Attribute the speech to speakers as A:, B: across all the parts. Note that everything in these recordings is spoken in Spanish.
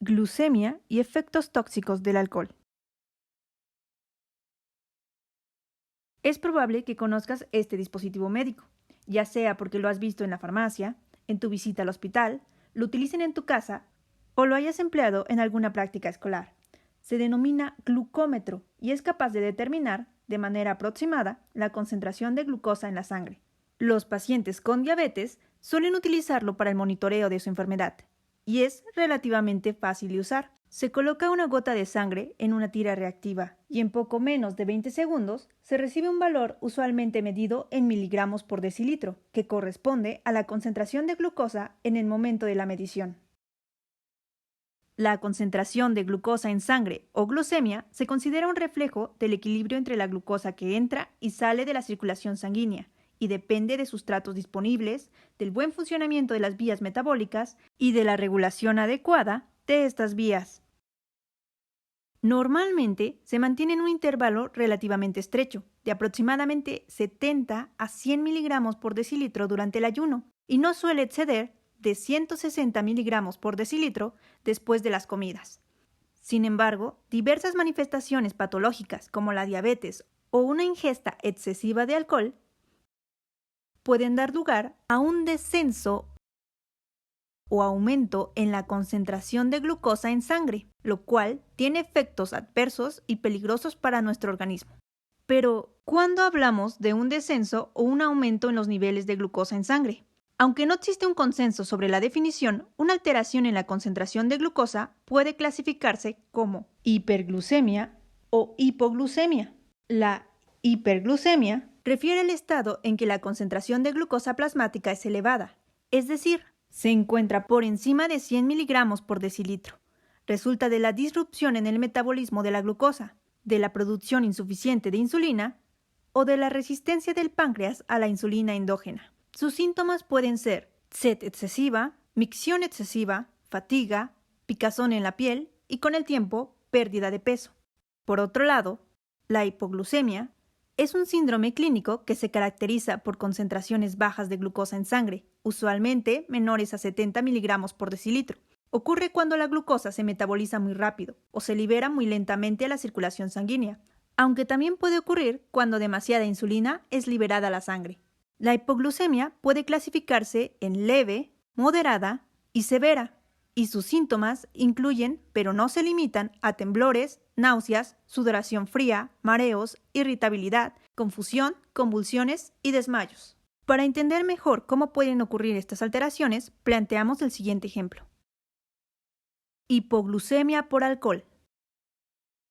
A: Glucemia y efectos tóxicos del alcohol. Es probable que conozcas este dispositivo médico, ya sea porque lo has visto en la farmacia, en tu visita al hospital, lo utilicen en tu casa o lo hayas empleado en alguna práctica escolar. Se denomina glucómetro y es capaz de determinar, de manera aproximada, la concentración de glucosa en la sangre. Los pacientes con diabetes suelen utilizarlo para el monitoreo de su enfermedad y es relativamente fácil de usar. Se coloca una gota de sangre en una tira reactiva y en poco menos de 20 segundos se recibe un valor usualmente medido en miligramos por decilitro, que corresponde a la concentración de glucosa en el momento de la medición. La concentración de glucosa en sangre o glucemia se considera un reflejo del equilibrio entre la glucosa que entra y sale de la circulación sanguínea y depende de sustratos disponibles, del buen funcionamiento de las vías metabólicas y de la regulación adecuada de estas vías. Normalmente se mantiene en un intervalo relativamente estrecho, de aproximadamente 70 a 100 miligramos por decilitro durante el ayuno, y no suele exceder de 160 miligramos por decilitro después de las comidas. Sin embargo, diversas manifestaciones patológicas como la diabetes o una ingesta excesiva de alcohol pueden dar lugar a un descenso o aumento en la concentración de glucosa en sangre, lo cual tiene efectos adversos y peligrosos para nuestro organismo. Pero, ¿cuándo hablamos de un descenso o un aumento en los niveles de glucosa en sangre? Aunque no existe un consenso sobre la definición, una alteración en la concentración de glucosa puede clasificarse como hiperglucemia o hipoglucemia. La hiperglucemia refiere al estado en que la concentración de glucosa plasmática es elevada, es decir, se encuentra por encima de 100 miligramos por decilitro. Resulta de la disrupción en el metabolismo de la glucosa, de la producción insuficiente de insulina o de la resistencia del páncreas a la insulina endógena. Sus síntomas pueden ser sed excesiva, micción excesiva, fatiga, picazón en la piel y con el tiempo pérdida de peso. Por otro lado, la hipoglucemia es un síndrome clínico que se caracteriza por concentraciones bajas de glucosa en sangre, usualmente menores a 70 miligramos por decilitro. Ocurre cuando la glucosa se metaboliza muy rápido o se libera muy lentamente a la circulación sanguínea, aunque también puede ocurrir cuando demasiada insulina es liberada a la sangre. La hipoglucemia puede clasificarse en leve, moderada y severa, y sus síntomas incluyen, pero no se limitan, a temblores, náuseas, sudoración fría, mareos, irritabilidad, confusión, convulsiones y desmayos. Para entender mejor cómo pueden ocurrir estas alteraciones, planteamos el siguiente ejemplo. Hipoglucemia por alcohol.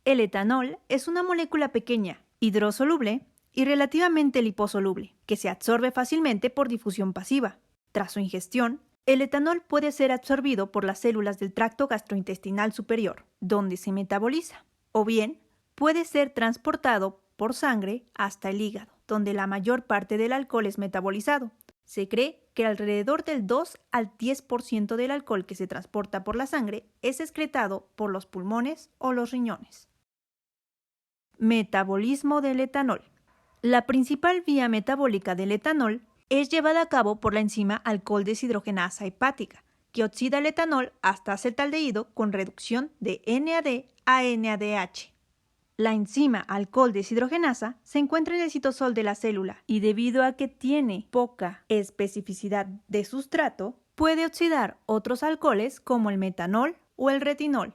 A: El etanol es una molécula pequeña, hidrosoluble y relativamente liposoluble, que se absorbe fácilmente por difusión pasiva. Tras su ingestión, el etanol puede ser absorbido por las células del tracto gastrointestinal superior, donde se metaboliza, o bien puede ser transportado por sangre hasta el hígado, donde la mayor parte del alcohol es metabolizado. Se cree que alrededor del 2 al 10% del alcohol que se transporta por la sangre es excretado por los pulmones o los riñones. Metabolismo del etanol. La principal vía metabólica del etanol es llevada a cabo por la enzima alcohol deshidrogenasa hepática, que oxida el etanol hasta acetaldehído con reducción de NAD a NADH. La enzima alcohol deshidrogenasa se encuentra en el citosol de la célula y debido a que tiene poca especificidad de sustrato, puede oxidar otros alcoholes como el metanol o el retinol.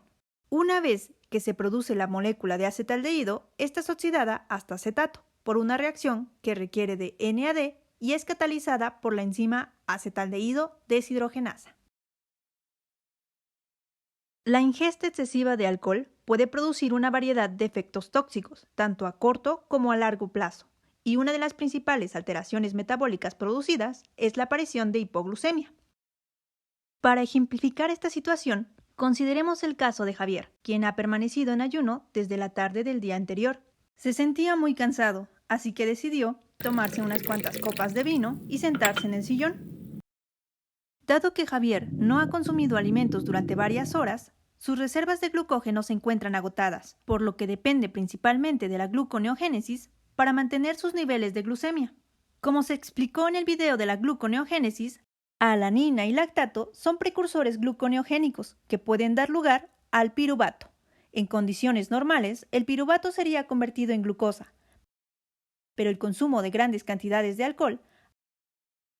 A: Una vez que se produce la molécula de acetaldehído, esta es oxidada hasta acetato por una reacción que requiere de NAD y es catalizada por la enzima acetaldehído deshidrogenasa. La ingesta excesiva de alcohol puede producir una variedad de efectos tóxicos, tanto a corto como a largo plazo, y una de las principales alteraciones metabólicas producidas es la aparición de hipoglucemia. Para ejemplificar esta situación, consideremos el caso de Javier, quien ha permanecido en ayuno desde la tarde del día anterior. Se sentía muy cansado, así que decidió tomarse unas cuantas copas de vino y sentarse en el sillón. Dado que Javier no ha consumido alimentos durante varias horas, sus reservas de glucógeno se encuentran agotadas, por lo que depende principalmente de la gluconeogénesis para mantener sus niveles de glucemia. Como se explicó en el video de la gluconeogénesis, Alanina y lactato son precursores gluconeogénicos que pueden dar lugar al piruvato. En condiciones normales, el piruvato sería convertido en glucosa, pero el consumo de grandes cantidades de alcohol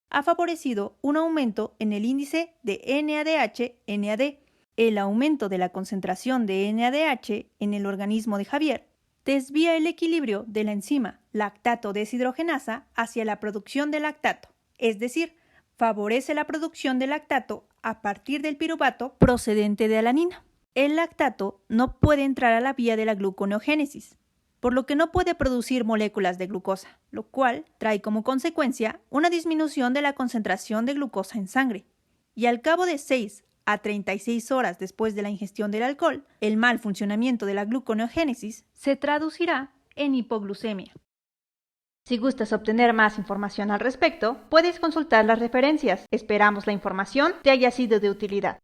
A: ha favorecido un aumento en el índice de NADH-NAD. El aumento de la concentración de NADH en el organismo de Javier desvía el equilibrio de la enzima lactato deshidrogenasa hacia la producción de lactato, es decir, favorece la producción de lactato a partir del piruvato procedente de alanina. El lactato no puede entrar a la vía de la gluconeogénesis, por lo que no puede producir moléculas de glucosa, lo cual trae como consecuencia una disminución de la concentración de glucosa en sangre. Y al cabo de 6 a 36 horas después de la ingestión del alcohol, el mal funcionamiento de la gluconeogénesis se traducirá en hipoglucemia. Si gustas obtener más información al respecto, puedes consultar las referencias. Esperamos la información te haya sido de utilidad.